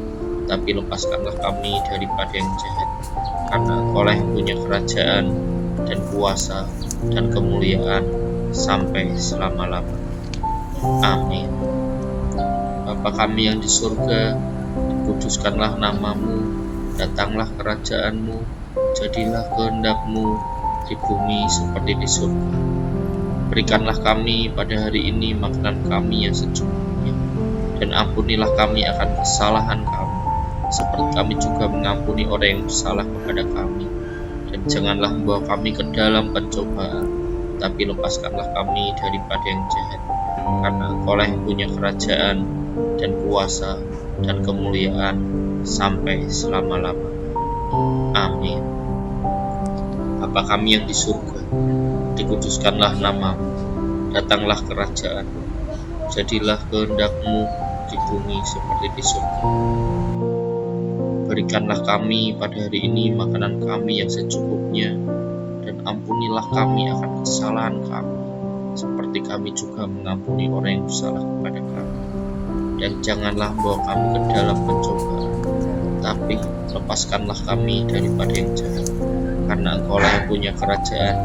tapi lepaskanlah kami daripada yang jahat, karena Engkau-lah yang punya kerajaan, dan kuasa, dan kemuliaan, sampai selama-lamanya. Amin. Bapa kami yang di surga, dikuduskanlah namamu, datanglah kerajaanmu, jadilah kehendak-Mu di bumi seperti di surga. Berikanlah kami pada hari ini makanan kami yang secukupnya, dan ampunilah kami akan kesalahan kami, seperti kami juga mengampuni orang yang bersalah kepada kami. Dan janganlah membawa kami ke dalam pencobaan, tapi lepaskanlah kami daripada yang jahat, karena Engkau-lah yang punya kerajaan, dan kuasa, dan kemuliaan, sampai selama-lamanya. Amin. Bapa kami yang di surga, dikuduskanlah namamu, datanglah kerajaan-Mu, jadilah kehendak-Mu di bumi seperti di surga. Berikanlah kami pada hari ini makanan kami yang secukupnya, dan ampunilah kami akan kesalahan kami, seperti kami juga mengampuni orang yang bersalah kepada kami. Dan janganlah membawa kami ke dalam pencobaan, tapi lepaskanlah kami daripada yang jahat, karena Engkau-lah yang punya kerajaan,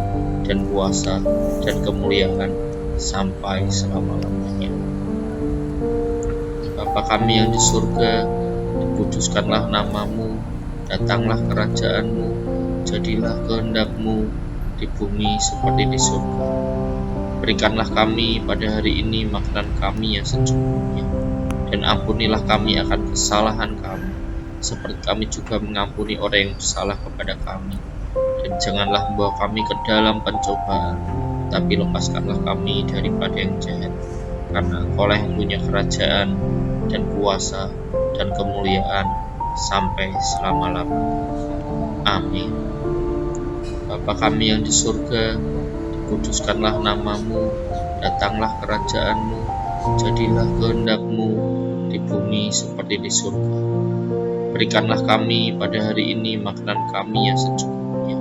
dan kuasa, dan kemuliaan, sampai selama-lamanya. Bapa kami yang di surga, dikuduskanlah namamu, datanglah kerajaanmu, jadilah kehendak-Mu di bumi seperti di surga. Berikanlah kami pada hari ini makanan kami yang secukupnya, dan ampunilah kami akan kesalahan kami, seperti kami juga mengampuni orang yang bersalah kepada kami. Dan janganlah membawa kami ke dalam pencobaan, tapi lepaskanlah kami daripada yang jahat. Karena Engkaulah yang punya kerajaan, dan kuasa, dan kemuliaan, sampai selama-lamanya. Amin. Bapa kami yang di surga, dikuduskanlah namamu, datanglah kerajaanmu, jadilah kehendak-Mu di bumi seperti di surga. Berikanlah kami pada hari ini makanan kami yang secukupnya,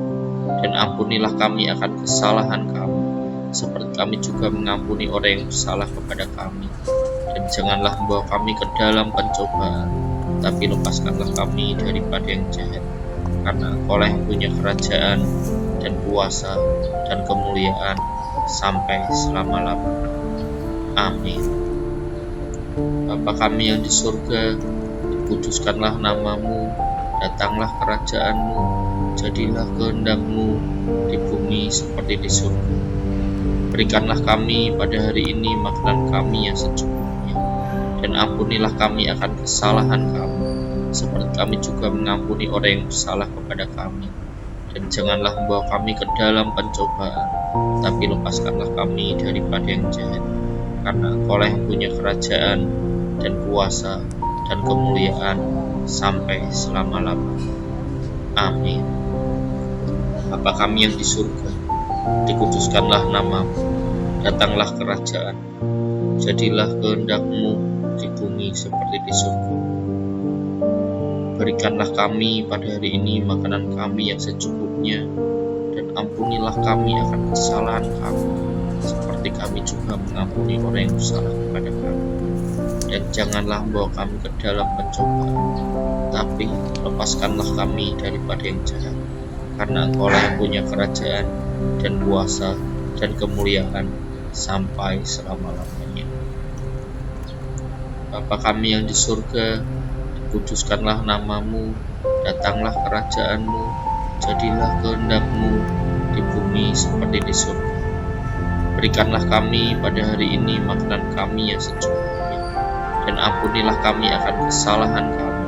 dan ampunilah kami akan kesalahan kami, seperti kami juga mengampuni orang yang bersalah kepada kami. Dan janganlah membawa kami ke dalam pencobaan, tapi lepaskanlah kami daripada yang jahat. Karena Engkaulah yang punya kerajaan, dan kuasa, dan kemuliaan, sampai selama-lamanya. Amin. Bapa kami yang di surga, dikuduskanlah namamu, datanglah kerajaanmu, jadilah kehendak-Mu di bumi seperti di surga. Berikanlah kami pada hari ini makanan kami yang secukupnya, dan ampunilah kami akan kesalahan kami, seperti kami juga mengampuni orang yang bersalah kepada kami. Dan janganlah membawa kami ke dalam pencobaan, tapi lepaskanlah kami daripada yang jahat. Karena Engkaulah yang punya kerajaan, dan kuasa, dan kemuliaan, sampai selama-lamanya. Amin. Bapa kami yang di surga, dikuduskanlah namamu, datanglah kerajaan, jadilah kehendak-Mu di bumi seperti di surga. Berikanlah kami pada hari ini makanan kami yang secukupnya, dan ampunilah kami akan kesalahan kami, seperti kami juga mengampuni orang yang bersalah kepada kami. Dan janganlah membawa kami ke dalam pencobaan, tapi lepaskanlah kami daripada yang jahat. Karena Engkaulah yang punya kerajaan, dan kuasa, dan kemuliaan, sampai selama-lamanya. Bapa kami yang di surga, dikuduskanlah namamu, datanglah kerajaanmu, jadilah kehendak-Mu di bumi seperti di surga. Berikanlah kami pada hari ini makanan kami yang secukupnya, dan ampunilah kami akan kesalahan kami,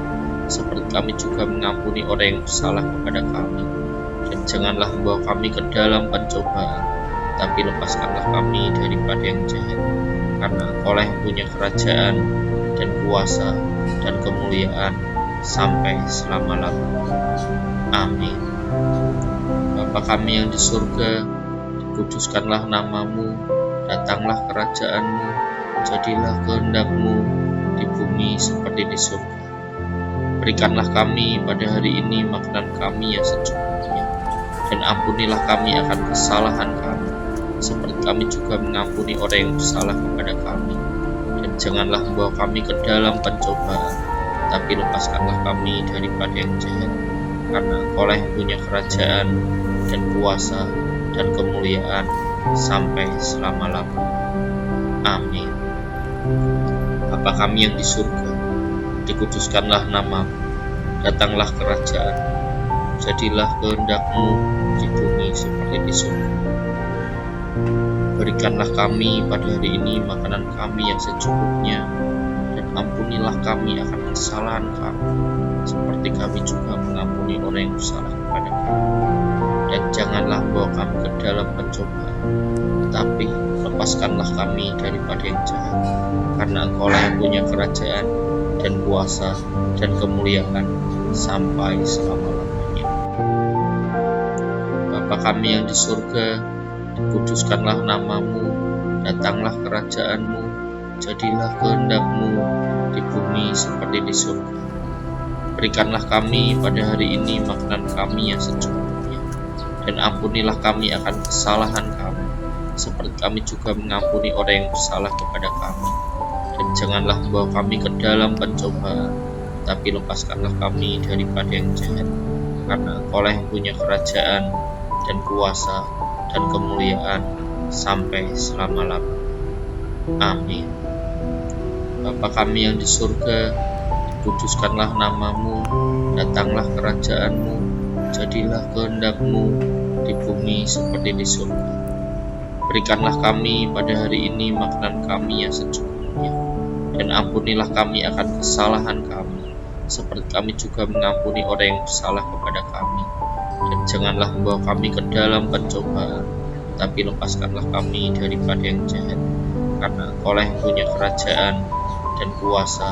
seperti kami juga mengampuni orang yang bersalah kepada kami. Dan janganlah membawa kami ke dalam pencobaan, tapi lepaskanlah kami daripada yang jahat. Karena Engkaulah yang punya kerajaan, dan kuasa, dan kemuliaan, sampai selama-lamanya. Amin. Bapa kami yang di surga, dikuduskanlah namamu, datanglah kerajaanmu, jadilah kehendak-Mu di bumi seperti di surga. Berikanlah kami pada hari ini makanan kami yang secukupnya, dan ampunilah kami akan kesalahan kami, seperti kami juga mengampuni orang yang bersalah kepada kami. Dan janganlah membawa kami ke dalam pencobaan, tapi lepaskanlah kami daripada yang jahat. Karena Engkaulah yang punya kerajaan, dan kuasa, dan kemuliaan, sampai selama-lamanya. Amin. Bapa kami yang di surga, dikuduskanlah namamu, datanglah kerajaan, jadilah kehendak-Mu di bumi seperti di surga. Berikanlah kami pada hari ini makanan kami yang secukupnya, dan ampunilah kami akan kesalahan kami, seperti kami juga mengampuni orang yang bersalah kepada kami. Dan janganlah membawa kami ke dalam pencobaan, tapi lepaskanlah kami daripada yang jahat. Karena Engkaulah yang punya kerajaan, dan kuasa, dan kemuliaan, sampai selama-lamanya. Bapa kami yang di surga, dikuduskanlah namamu, datanglah kerajaanmu, jadilah kehendak-Mu di bumi seperti di surga. Berikanlah kami pada hari ini makanan kami yang secukupnya, dan ampunilah kami akan kesalahan kami, seperti kami juga mengampuni orang yang bersalah kepada kami. Dan janganlah membawa kami ke dalam pencobaan, tapi lepaskanlah kami daripada yang jahat. Karena Engkaulah yang punya kerajaan, dan kuasa, dan kemuliaan, sampai selama-lamanya. Amin. Bapa kami yang di surga, dikuduskanlah namamu, datanglah kerajaanmu, jadilah kehendak-Mu di bumi seperti di surga. Berikanlah kami pada hari ini makanan kami yang secukupnya, dan ampunilah kami akan kesalahan kami, seperti kami juga mengampuni orang yang bersalah kepada kami. Dan janganlah membawa kami ke dalam pencobaan, tapi lepaskanlah kami daripada yang jahat. Karena Engkaulah yang punya kerajaan, dan kuasa,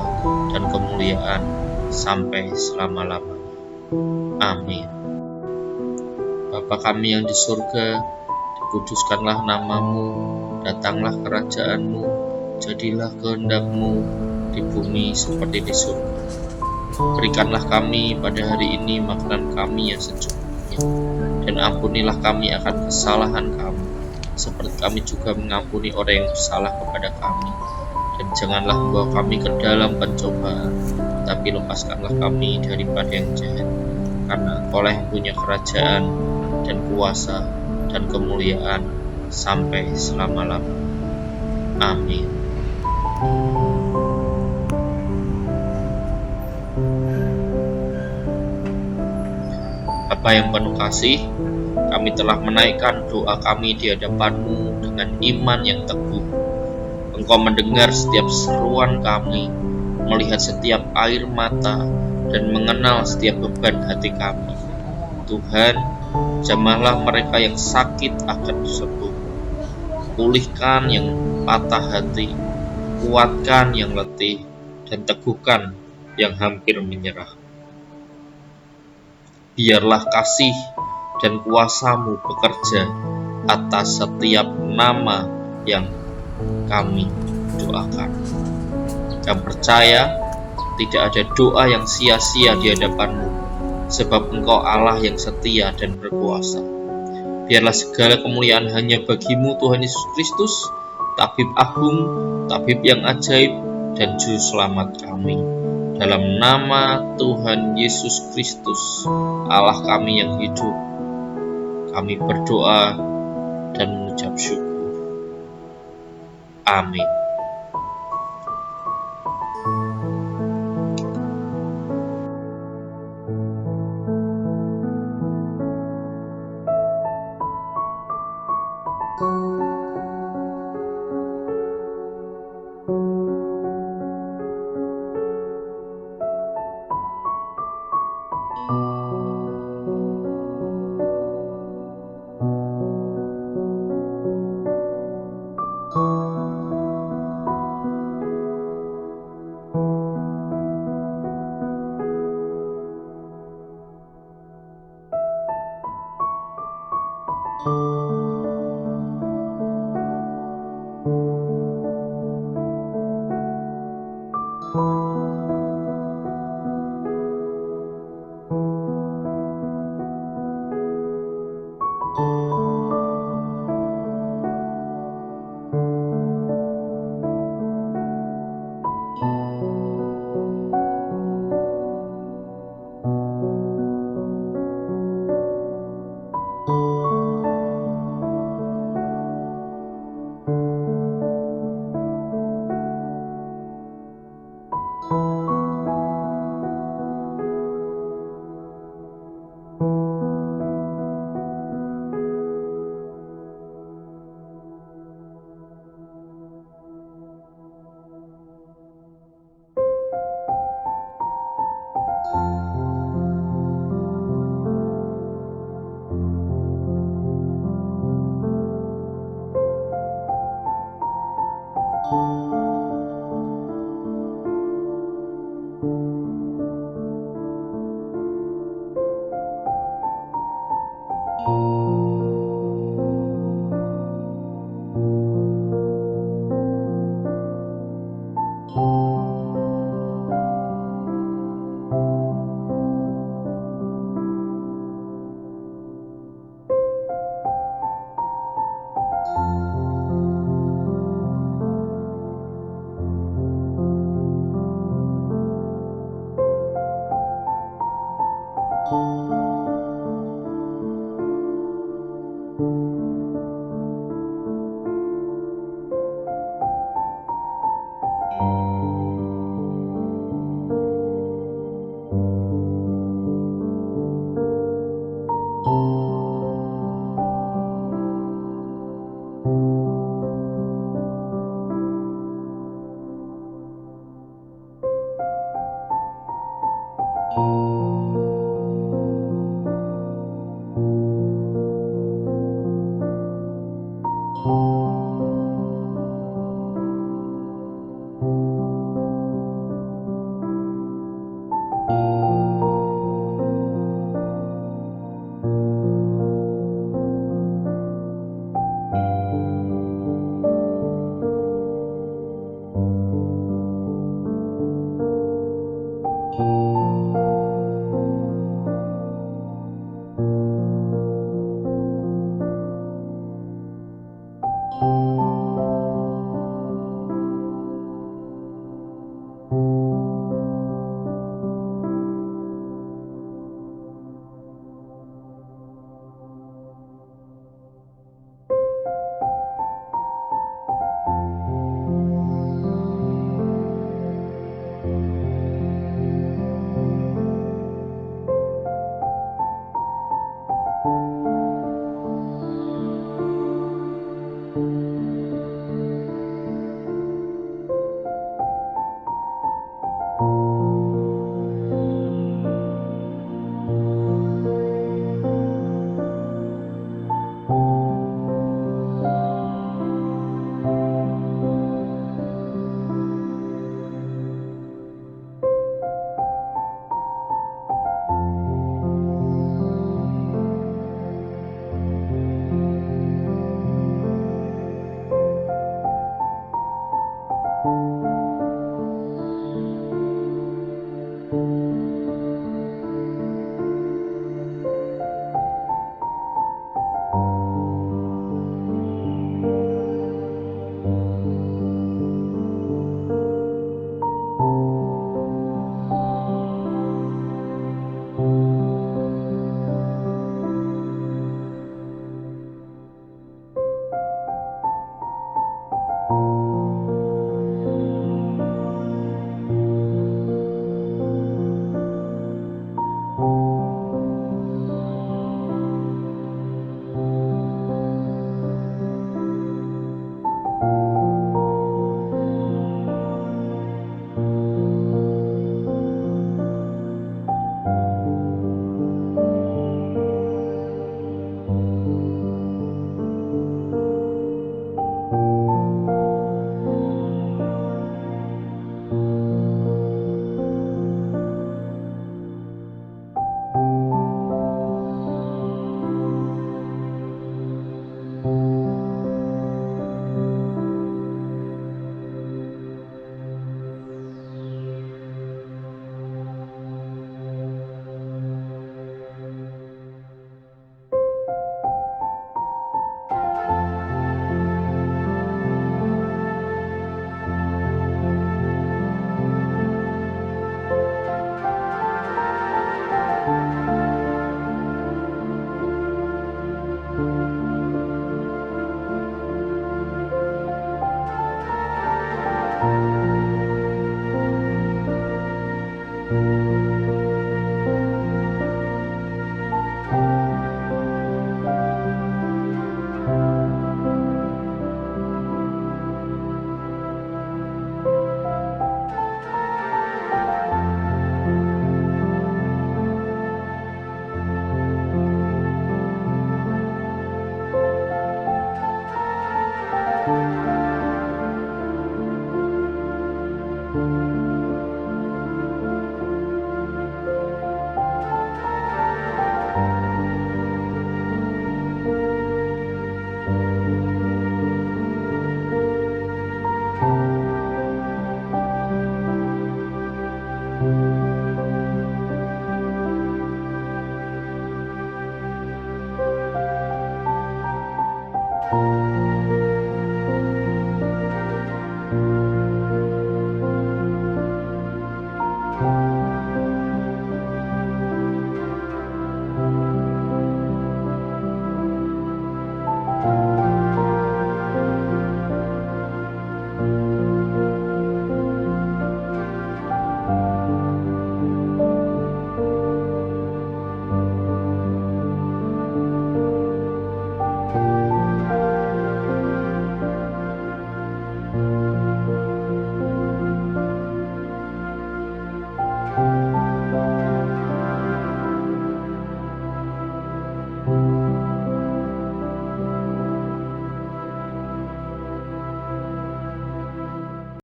dan kemuliaan, sampai selama-lamanya. Amin. Bapa kami yang di surga, dikuduskanlah namamu, datanglah kerajaanmu, jadilah kehendak-Mu di bumi seperti di surga. Berikanlah kami pada hari ini makanan kami yang secukupnya, dan ampunilah kami akan kesalahan kami, seperti kami juga mengampuni orang yang bersalah kepada kami. Dan janganlah membawa kami ke dalam pencobaan, tapi lepaskanlah kami daripada yang jahat. Karena Engkaulah yang punya kerajaan, dan kuasa, dan kemuliaan, sampai selama-lamanya. Amin. Bapa yang penuh kasih, kami telah menaikkan doa kami di hadapan-Mu dengan iman yang teguh. Engkau mendengar setiap seruan kami, melihat setiap air mata, dan mengenal setiap beban hati kami. Tuhan, jamahlah mereka yang sakit akan sembuh, pulihkan yang patah hati, kuatkan yang letih, dan teguhkan yang hampir menyerah. Biarlah kasih dan kuasa-Mu bekerja atas setiap nama yang kami doakan. Kami percaya tidak ada doa yang sia-sia di hadapan-Mu, sebab Engkau Allah yang setia dan berkuasa. Biarlah segala kemuliaan hanya bagi-Mu Tuhan Yesus Kristus, Tabib Agung, Tabib yang ajaib, dan Juru Selamat kami. Dalam nama Tuhan Yesus Kristus, Allah kami yang hidup, kami berdoa dan mengucap syukur. Amin.